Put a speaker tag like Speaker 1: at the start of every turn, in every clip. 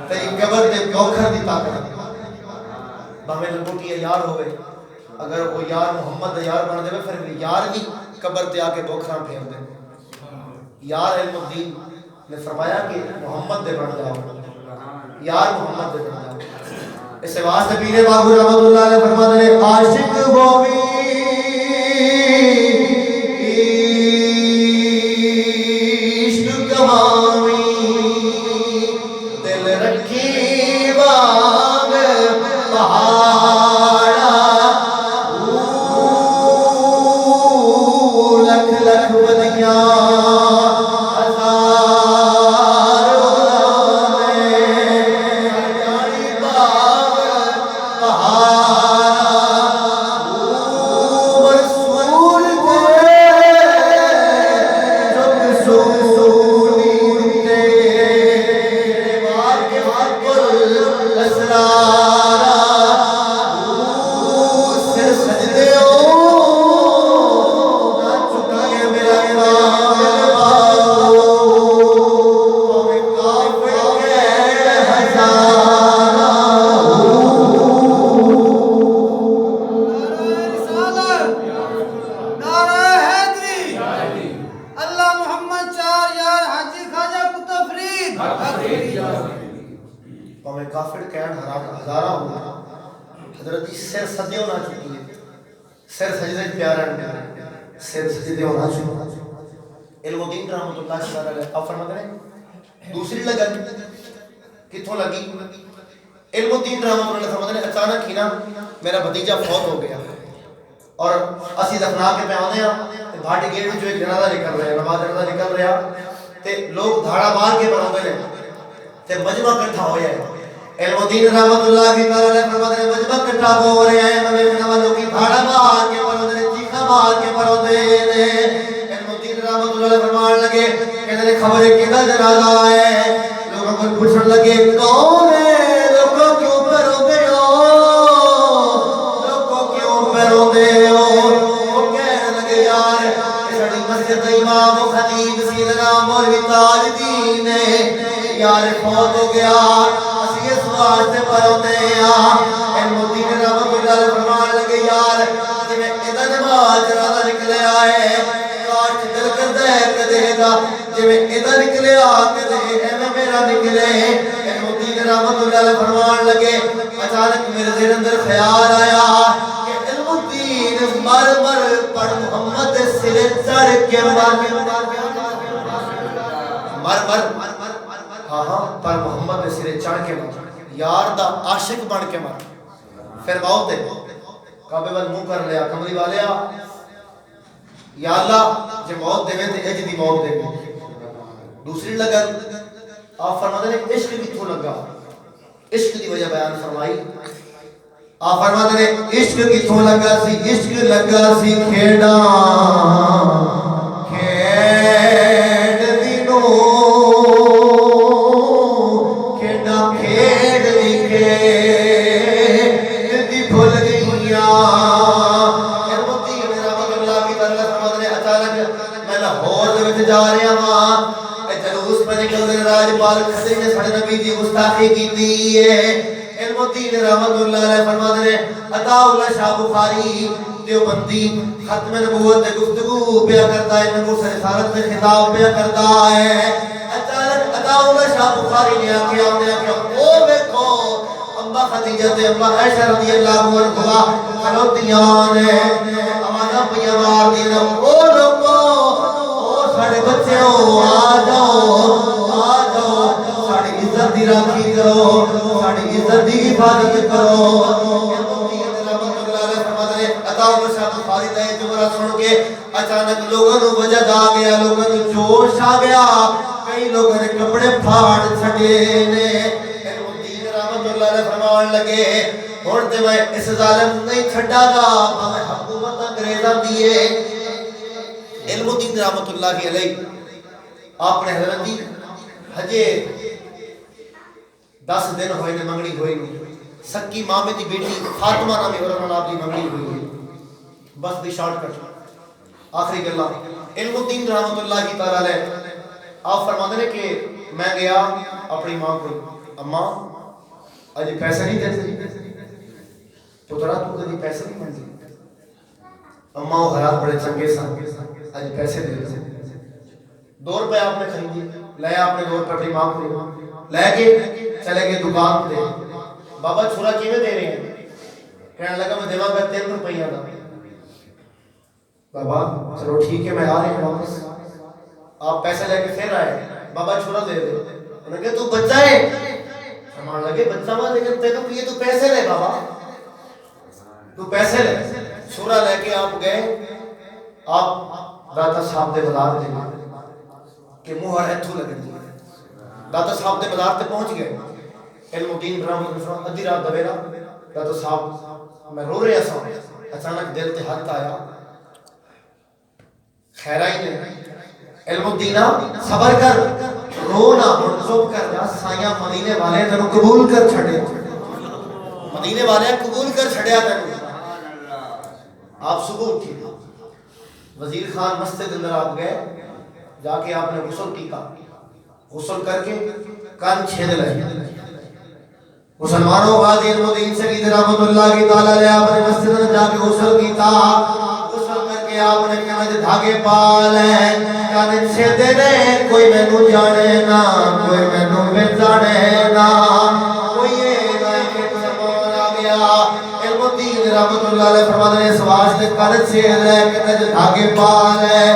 Speaker 1: تیری قبر دے گوکھر دی طاقت بھاویں لنگوٹی یار ہوئے اگر وہ یار محمد دا یار بن دے پھر یار بھی قبر تے آ کے بوکھراں پھیر دے یار علم الدین نے فرمایا کہ محمد دے بن جاؤ یار محمد دے بن جاؤ اس واسطے پیر باقو رحمۃ اللہ علیہ فرماتے ہیں عاشق ہووی عشق کماوی دل رکھی باغ پہاڑا لکھ لکھ بدیاں دوسری لگن کتوں لگی علم الدین رحمۃ اللہ فرماتے ہیں اچانک ہی نا میرا بھتیجا فوت ہو گیا اور اسی دفنا کے پہ آنے ہیں بھاٹی گیٹ جو ایک جنازہ نکل رہا ہے نماز جنازہ نکل رہا تے لوگ دھاڑا مار کے پڑھاتے ہیں تے مجمع اکٹھا ہویا ہے علم الدین رحمۃ اللہ کی تعالی فرماتے ہیں مجمع اکٹھا ہو رہے ہیں مگر والوں کی دھاڑا مار کے پڑھاتے ہیں چیخا مار کے پڑھاتے ہیں علم الدین رحمۃ اللہ فرمان لگے کہ خبر ہے کدا جنازہ ہے لوگوں کو پوچھنے لگے کون ہے لوگوں کیوں پروندے ہو لوگوں کیوں پروندے ہو وہ کہنے لگے یار ساڈی مسجد دا امام و خطیب سیدنا مولوی تاج الدین یار فوت ہو گیا اسی اس واسطے پروندے ہاں علم الدین رحمۃ اللہ فرمان لگے یار جویں ادا نماز جنازہ نکلے آئے کاش دل کردا ہے کدے دا جویں ادا نکلے آ کدے ایویں میرا نکلے علم الدین رحمۃ اللہ علیہ فرمان لگے اچانک میرے ذہن اندر خیال آیا کہ علم الدین مر مر پڑھ محمد سرے چڑھ کے مر ہاں ہاں پر محمد سرے چڑھ کے مر یار دا عاشق بن کے مر پھر موت دے کعبے وال منہ کر لیا کملی والیا یا اللہ جے موت دے تے اج دی موت دے دوسری لگن آپ فرماتے ہیں عشق کتوں لگا عشق دی وجہ بیان فرمائی آپ فرماتے ہیں عشق کتوں لگا سی عشق لگا سی کھیڑا کھیڑ دینو کھیڑا کھیڑ دی کھیڑ دی بھول گئیاں ارمتی میرا اللہ کی طرح فرماتے ہیں اچانک میں لاہور دے وچ جا رہا ہاں جلوس پر نکل دے راجپال کھسری نے ساڑھے نبی دی گستاخی کی ہے علم الدین رحمت اللہ علیہ فرماتے ہیں عطا اللہ شاہ بخاری دیوبندی ختم نبوت دے گفتگو پیا کرتا ہے نبوت سے رسالت میں خطاب پیا کرتا ہے اچانک عطا اللہ شاہ بخاری نے آکھیا او دیکھو امبا خدیجہ تے امبا عائشہ رضی اللہ عنہا کھلوتیاں نے آوازاں پیا مار دی او لوگو ساڑھے بچے ہو آ جاؤ ساڑھی عزت دی راکھی کرو ساڑھی عزت دی حفاظت کرو سن کے اچانک لوگوں نے وجد آ گیا لوگوں نے جوش آ گیا کئی لوگوں نے کپڑے پھاڑ چھڑے نے رحمت اللہ علیہ فرمان لگے ہن تے میں اس ظالم نہیں چھڈا گا میں حکومت انگریزاں دی ہے علم الدین رحمت اللہ علیہ آپ نے حضرت دی ہجے 10 دن ہوئے نے منگنی ہوئی سکی مامے دی بیٹی فاطمہ نامی عورت آپ دی منگنی ہوئی بس دی شارٹ کٹ آخری گلا علم الدین رحمت اللہ تعالی علیہ آپ فرماتے ہیں کہ میں گیا اپنی ماں کو اماں اج پیسے نہیں دے پترا تو کدی پیسے نہیں منگی اماں وہ حالات بڑے چنگے سن اج پیسے دے دے 2 روپے آپ نے خریدی لے آپ نے 2 روپے اپنی ماں کو لے کے چلے گئے دکان پہ بابا چھوڑا کیویں دے رہے ہیں کہنے لگا میں دیواں گا 3 روپیہ دا بابا چلو ٹھیک ہے میں آ رہا ہوں واپس آپ پیسے لے کے پھر آئے بابا چھوڑا دے دے انہوں نے کہا تو بچہ ہے فرمان لگے بچہ ماں لیکن تینوں یہ تو پیسے لے بابا تو پیسے لے چھوڑا لے کے آپ گئے آپ داتا صاحب دے بازار دے کہ منہ ہر ہتھوں لگے داتا صاحب دے بازار تے پہنچ گئے علم الدین برہمن ادھی رات دویرا داتا صاحب میں رو رہا سا اچانک دل تے ہاتھ آیا خیرائی نے علم الدین صبر کر رو نہ چپ کر جا سایاں مدینے والے تینوں قبول کر چھڑے مدینے والے قبول کر چھڑیا تینوں آپ صبح اٹھی وزیر خان مسجد اندر آپ گئے جا کے آپ نے غسل کیا غسل کر کے کان چھید لے مسلمانوں غازی علم الدین شہید رحمت اللہ کی تعالی علیہ آپ نے مسجد میں جا کے غسل کیتا غسل کر کے آپ نے کہا کہ دھاگے پال ہے کان چھیدے نے کوئی مینوں جانے نہ کوئی مینوں پہچانے نہ کوئی یہ نہ کہ مسلمان آ گیا علم الدین رحمت اللہ علیہ فرماتے ہیں اس واسطے کان چھید ہے کہ دھاگے پال ہے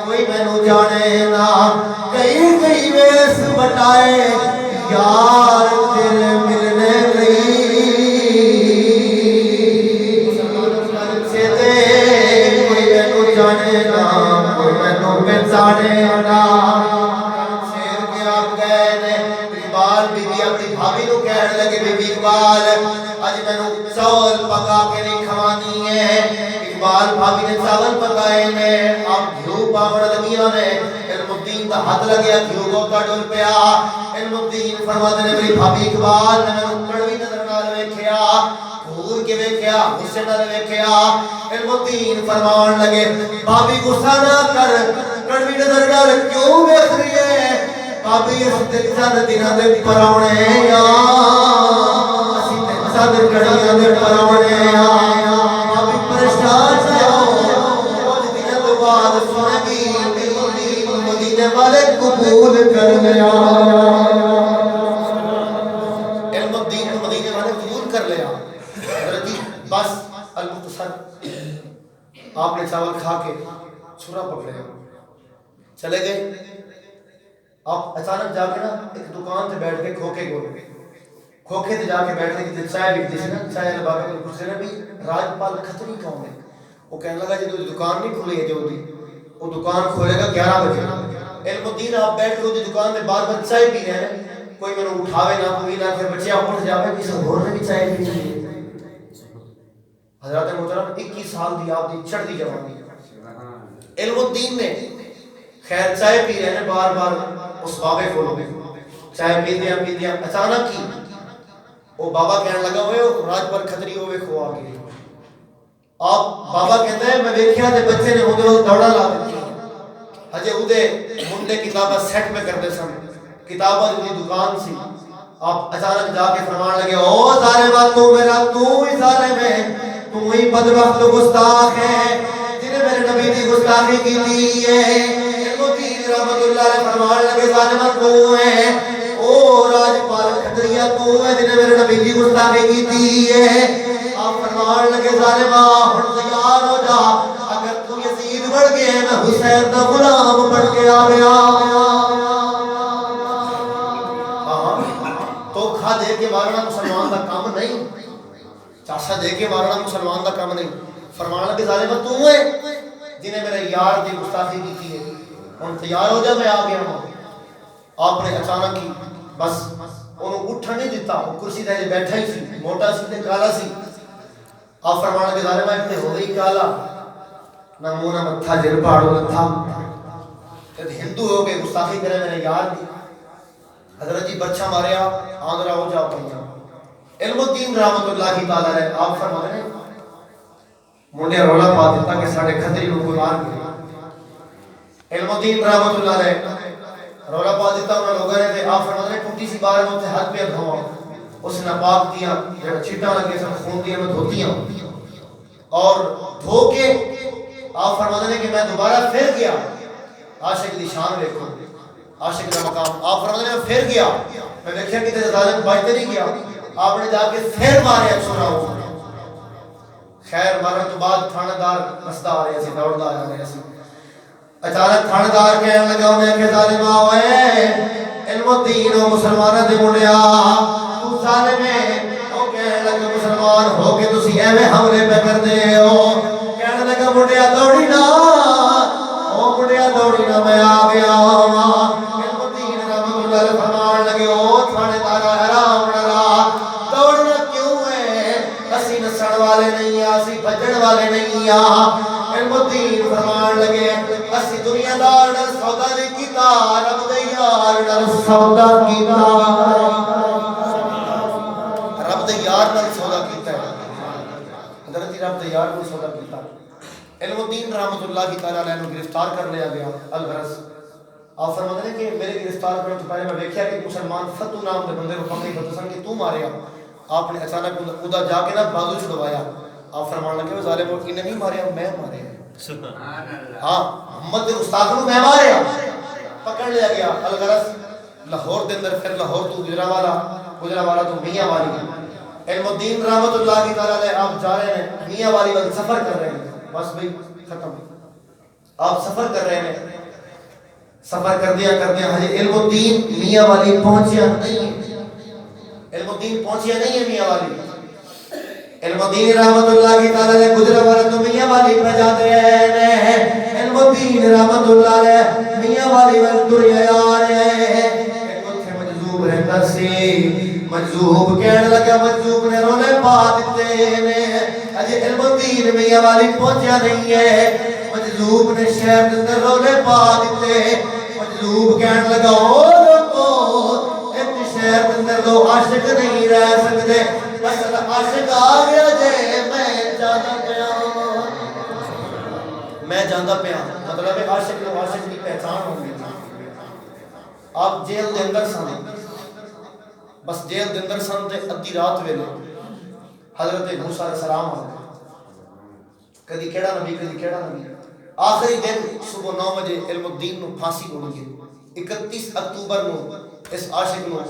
Speaker 1: کوئی مینوں جانے نہ کئی کئی ویس بٹائے یار تیرے ملنے گئی کوئی مینوں جانے نا کوئی مینوں پہچانے نا شیر کے آپ گئے نے اقبال بی بی اپنی بھابی نو کہنے لگے بی بی اقبال اج مینوں چاول پکا کے نہیں کھوانی ہے اقبال بھابی نے چاول پکائے نے آپ گھیو پاون لگیاں نے علم الدین دا ہاتھ لگیا گھیو کو کا ڈول پیا علم الدین فرماتے نے میری بھابی اقبال نے مینوں کڑوی نظر نال ویکھیا گھور کے ویکھیا غصے نال ویکھیا علم الدین فرمان لگے بھابی غصہ نہ کر کڑوی نظر نال کیوں ویکھ رہی ہے بھابی اس تے چند دناں دے پراونے یا اسی تے چند کڑیاں دے پراونے یا بھابی پریشان نہ ہو کچھ دنوں تو بعد سنے گی مدینے والے قبول کر لیا علم الدین کو مدینے والے قبول کر لیا حضرت جی بس المختصر آپ نے چاول کھا کے چھرا پکڑے چلے گئے آپ اچانک جا کے نا ایک دکان سے بیٹھ کے کھوکے سے جا کے بیٹھ کے چائے بکتی سی نا چائے لبا کے پوچھتے نا بھی راجپال کھتری کون ہے وہ کہنے لگا جی دکان نہیں کھلی ہے جو وہ دکان کھولے گا 11 بجے علم الدین آپ بیٹھ کے دکان میں بار بار چائے پی رہے ہیں کوئی میں اٹھاوے نہ کوئی نہ کہ بچے اٹھ جاوے کسی اور نے بھی چائے پی لی حضرت محترم 21 سال دی آپ دی چڑھتی جوانی علم الدین نے خیر چائے پی رہے ہیں بار بار اس بابے کو چائے پی دیا اچانک ہی وہ بابا کہنے لگا ہوئے راج پر کھتری ہوئے کھو آ گئی آپ بابا کہتے ہیں میں دیکھیا تے بچے نے ادھر دوڑا لا دیتی ہجے اودے منڈے کتاباں سیٹ میں کرتے سن کتاباں دی دکان سی آپ اچانک جا کے فرمان لگے او ظالما تو میرا تو ہی ظالم ہے تو ہی بدبخت گستاخ ہے جنہیں میرے نبی دی گستاخی کی دی ہے رحمت اللہ علیہ فرمان لگے ظالمہ تو ہے او راجپال کھتریہ تو ہے جنہیں میرے نبی کی گستاخی کی دی ہے آپ فرمان لگے ظالمہ ہن تیار ہو جا اگر تو یزید بڑھ گئے میں حسین دا غلام بن کے آ گیا تو کھا دے کے مارنا مسلمان دا کام نہیں چاشا دے کے مارنا مسلمان دا کام نہیں فرمان لگے ظالمہ تو ہے جنہیں میرے یار دی گستاخی کی تھی ہے ہن تیار ہو جا میں آ گیا ہوں آپ نے اچانک ہی بس انہوں اٹھا نہیں دیتا وہ کرسی تے بیٹھا ہی سی موٹا سی تے کالا سی آپ فرمان لگے ظالمہ تے ہو گئی کالا نہ منہ نہ متھا جل پاڑو نہ تھا تے ہندو ہو کے گستاخی کرے میرے یار دی حضرت جی بچہ ماریا آندرا ہو جا پڑیا علم الدین رحمت اللہ تعالی علیہ آپ فرماتے ہیں منڈے رولا پا دیتا کہ ساڑھے کھتری لوگ کوئی مار گئے علم الدین رحمت اللہ علیہ رولا پا دیتا انہوں لوگوں نے آپ فرماتے ہیں چھوٹی سی بار میں ہاتھ پہ دھواں اس ناپاک دیا چھٹا لگے سن خون دیا میں دھوتیاں اور دھو کے آپ فرماتے ہیں کہ میں دوبارہ پھر گیا عاشق دی شان دیکھو عاشق کا مقام آپ فرماتے ہیں میں پھر گیا میں دیکھا کہ تیرے ظالم بچتے نہیں گیا آپ نے جا کے پھر مارے سنا ہو خیر مارن تو بعد تھانہ دار مستا آ رہے سی دوڑتا آ رہے سی اچانک تھانہ دار کہنے لگا انہیں کہ ظالم آوے علم و دین و مسلمانہ دے مڑیا تو ظالم ہے وہ کہنے لگا مسلمان ہو کے تسی ایویں حملے پہ کر دے ہو کہنے لگا مڑیا دوڑی نہ او مڑیا دوڑی نہ میں آ گیا علم و دین رحمت اللہ علیہ فرمان لگے او تھانے دارا حرام نہ دوڑنا کیوں ہے اسی نسڑ والے نہیں اسی بھجن والے نہیں علم و دین فرمان لگے اسی دنیا دار نال سودا نہیں کیتا رب دے یار نال سودا کیتا رب دے یار نال سودا کیتا ہے حضرت رب دے یار نال سودا کیتا علم الدین رحمت اللہ تعالی علیہ نو گرفتار کر لیا گیا الغرض آپ فرماتے ہیں کہ میرے گرفتار کرنے تو پہلے میں دیکھا کہ مسلمان فتو نام دے بندے کو پکڑی بتسن کہ تو ماریا آپ نے اچانک خدا جا کے نا بازو چھڑوایا آپ فرمان لگے وہ ظالم انہیں نہیں ماریا میں ماریا سبحان اللہ ہاں محمد دے استاد نو میں ماریا پکڑ لیا گیا الغرض لاہور دے اندر پھر لاہور تو گجرانوالہ تو میاں والی علم الدین رحمت اللہ تعالی علیہ آپ جا رہے ہیں میاں والی وقت سفر کر رہے ہیں بس بھئی ختم آپ سفر کر رہے ہیں سفر کر دیا حضرت علم الدین میاں والی پہنچیا نہیں ہے علم الدین پہنچیا نہیں ہے میاں والی علم الدین رحمت اللہ کی تعالی علیہ گجرانوالہ تو میاں والی پہ جاتے ہیں علم الدین رحمت اللہ علیہ میاں والی وقت دنیا آ رہے ہیں ایک اتھے مجذوب رہتا سی مجذوب کہنے لگا مجذوب نے رونے پا دیتے ہیں اجے علم الدین میاں والی پہنچیا نہیں ہے مجذوب نے شہر کے اندر رونے پا دیتے مجذوب کہنے لگا او لوگو ایک شہر کے اندر دو عاشق نہیں رہ سکتے اصل عاشق آ گیا جے میں جاندا پیا مطلب ہے عاشق کی پہچان ہوگی آپ جیل دے اندر سن بس جیل دے اندر سن تے ادھی رات ویلے حضرت موسیٰ علیہ السلام آ کدی کیڑا نبی آخری دن صبح 9 بجے علم الدین نو پھانسی ہو گئی 31 اکتوبر نو اس عاشق نو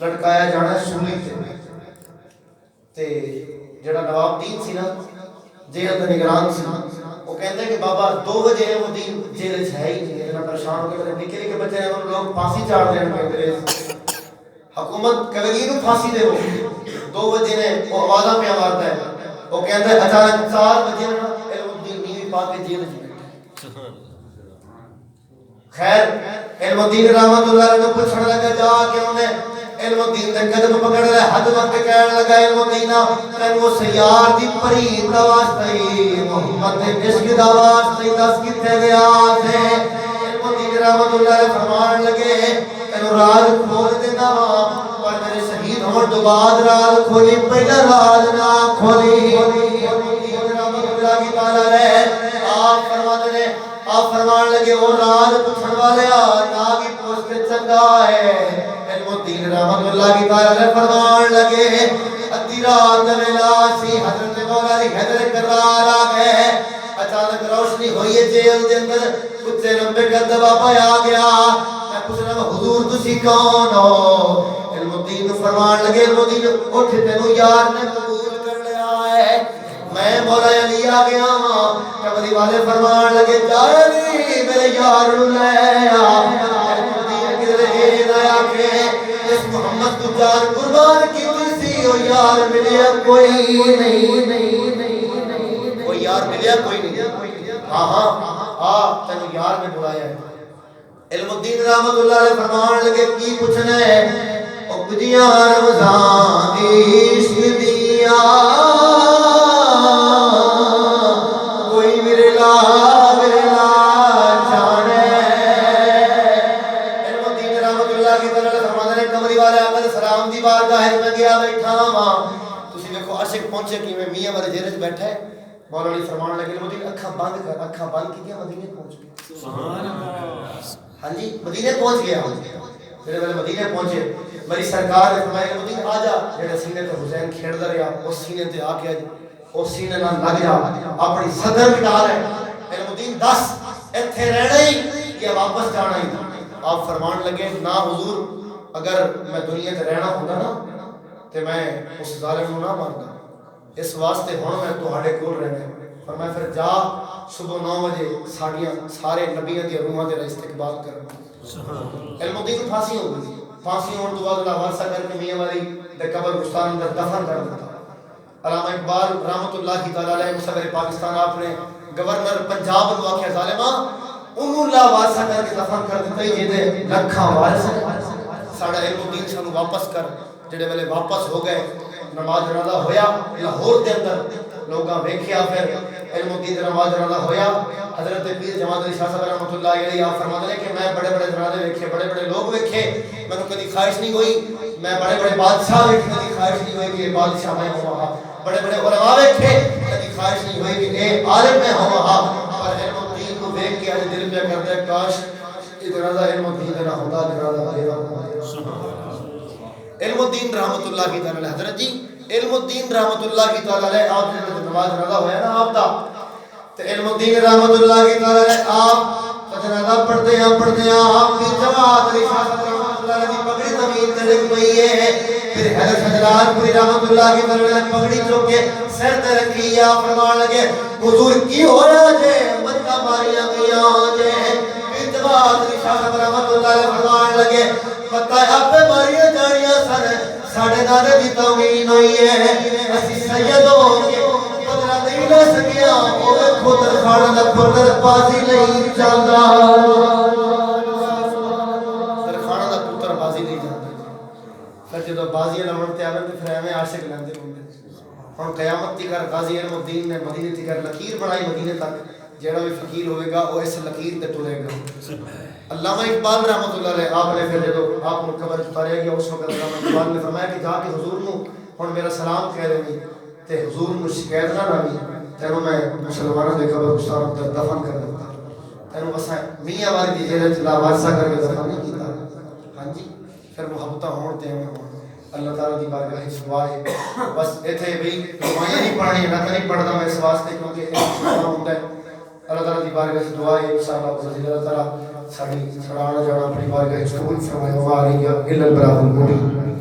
Speaker 1: لٹکایا جانا سولی تے جڑا نواب دین سی نا جیل دا نگران سی وہ کہندے کہ بابا 2 بجے علم الدین جیل وچ ہے ہی نہیں اتنا پریشان ہو کے نکلے کے بچے ہیں لوگ پھانسی چاڑ دین پہ حکومت کبھی نو پھانسی دے ہو 2 بجے نے وہ آوازاں پہ مارتا ہے وہ کہتا ہے اچانک 4 بجے نا علم الدین نیوی پا کے جیل میں بیٹھا خیر علم الدین رحمت اللہ علیہ نے پوچھنے لگا جا کے انہیں علم الدین نے قدم پکڑ لے حد وقت کہنے لگا علم الدین تین وہ سیار دی پرید دا واسطے محمد دے عشق دا واسطے دس کتے گیا سے علم الدین رحمت اللہ علیہ فرمان لگے تینو راز کھول دینا پر میرے شہید ہون تو بعد راز کھولی پہلا راز نہ کھولی رحمت اللہ کی تعالی علیہ آپ فرماتے ہیں آپ فرمان لگے وہ راز پوچھن والے ناگی پوچھ کے چنگا ہے علم الدین رحمت اللہ کی تعالی علیہ فرمان لگے ادھی رات ویلا سی حضرت مولا علی حیدر کرار آ گئے اچانک روشنی ہوئی ہے جیل دے اندر کچھ لمبے کا دبا پایا گیا میں پوچھنا حضور تسی کون ہو علم الدین فرمان لگے علم الدین اٹھ تینو یار نے قبول کر لیا ہے میں مولا علی آ گیا کملی والے فرمان لگے جا علی میرے یار لے آ علم الدین کدھر اید آیا کہ اس محمد تو جان قربان کی تسی او یار ملیا کوئی نہیں کوئی یار ملیا کوئی نہیں ہاں تینو یار نے بلایا ہے علم الدین رحمت اللہ علیہ فرمان لگے کی پوچھنا ہے اگجیاں رمضان عشق دیا کوئی میرے لا جانے علم الدین رحمت اللہ کی طرح فرمانے نے کمری والے احمد سلام دی بارگاہ میں گیا بیٹھا ماں تسی دیکھو عاشق پہنچے کہ میں میاں والے جیل وچ بیٹھا ہے مولا علی فرمان لگے مدینے اکھاں بند کر اکھاں بند کیتیاں مدینے پہنچ گئے سبحان اللہ ہاں جی مدینے پہنچ گیا جڑے والے مدینے پہنچے میری سرکار نے فرمایا مدین آ جا جڑے سینے تے حسین کھیڑدا رہیا اس سینے تے آ کے اس سینے نال لگ جا اپنی صدر مٹا لے میرے مدین دس ایتھے رہنا ہی یا واپس جانا ہی آپ فرمان لگے نا حضور اگر میں دنیا تے رہنا ہوندا نا تے میں اس ظالم نو نہ ماردا اس واسطے ہن میں تہاڈے کول رہنا فرمایا پھر جا صبح 9 بجے ساڈیاں سارے نبیاں دی روحاں دے استقبال کرنا علم الدین پھانسی ہو گئی پھانسی ہونے تو بعد اللہ وارثہ کر کے میاں والی دے قبر گستان اندر دفن کر دیتا علامہ اقبال رحمۃ اللہ تعالی علیہ مصور پاکستان آپ نے گورنر پنجاب نو آکھیا ظالما انہوں اللہ وارثہ کر کے دفن کر دیتا ہی جے لکھاں وارث ساڈا علم الدین سانو واپس کر جڑے ویلے واپس ہو گئے نماز جنازہ ہویا لاہور دے اندر لوگاں ویکھیا پھر علم الدین نماز جنازہ ہویا حضرت پیر جماعت علی شاہ صاحب رحمۃ اللہ علیہ آپ فرماتے ہیں کہ میں بڑے بڑے جنازے ویکھے بڑے بڑے لوگ ویکھے میں کبھی خواہش نہیں ہوئی میں بڑے بڑے بادشاہ ویکھے کبھی خواہش نہیں ہوئی کہ بادشاہ میں ہوں بڑے بڑے علماء ویکھے کبھی خواہش نہیں ہوئی کہ اے عالم میں ہوں پر علم الدین کو دیکھ کے اج دل پہ کرتا ہے کاش یہ جنازہ علم الدین کا نہ ہوتا جنازہ علم الدین رحمۃ اللہ کی تعالی حضرت جی علم الدین رحمۃ اللہ کی تعالی علیہ آپ نے نماز جنازہ ہویا نا آپ دا تے علم الدین رحمۃ اللہ کی تعالی علیہ آپ جنازہ پڑھتے ہیں آپ کی جماعت علی شاہ صاحب رحمۃ اللہ علیہ کی پگڑی زمین تے ڈگ پئی ہے پھر حضرت حضرات پوری رحمۃ اللہ کی تعالی علیہ پگڑی چوک کے سر تے رکھی یا فرمان لگے حضور کی ہو رہا جے مکہ ماریاں گیاں جے پھر جماعت علی شاہ صاحب رحمۃ اللہ علیہ فرمان لگے پتہ آپ ماریاں جانیاں سن ساڈے دادے دی توہین ہوئی ہے اسی سید ہو کے بدلا نہیں لے سکیا او خود خانا دا پتر بازی نہیں جاندا خانا دا پتر بازی نہیں جاندا پھر جدوں بازی لمن تے آوے تے پھر ایویں عاشق لیندے ہوندے ہن قیامت دی کر غازی علم الدین نے مدینے دی کر لکیر بنائی مدینے تک جیڑا بھی فقیر ہوئے گا وہ اس لکیر تے ٹرے گا علامہ اقبال رحمۃ اللہ علیہ آپ نے پھر جدو آپ کو قبر اتاریا گیا اس وقت علامہ اقبال نے فرمایا کہ جا کے حضور نو ہن میرا سلام کہہ دینی تے حضور نو شکایت نہ راوی تینوں میں مسلمانوں دے قبر گستان اندر دفن کر دیتا تینوں بس میاں والی دی جیل لا وارثہ کر کے دفن نہیں کیتا ہاں جی پھر محبتاں ہون تے ہون اللہ تعالی دی بارگاہ وچ دعا ہے بس ایتھے بھی دعائیں نہیں پڑھنی نہ نہیں پڑھدا میں اس واسطے کیونکہ یہ ہوندا ہے اللہ تعالی دی بارگاہ وچ دعا ہے انشاءاللہ اللہ تعالی ساڈی سرانا جانا اپنی بارگاہ وچ قبول فرمائے وا علیہ الا البراء المبین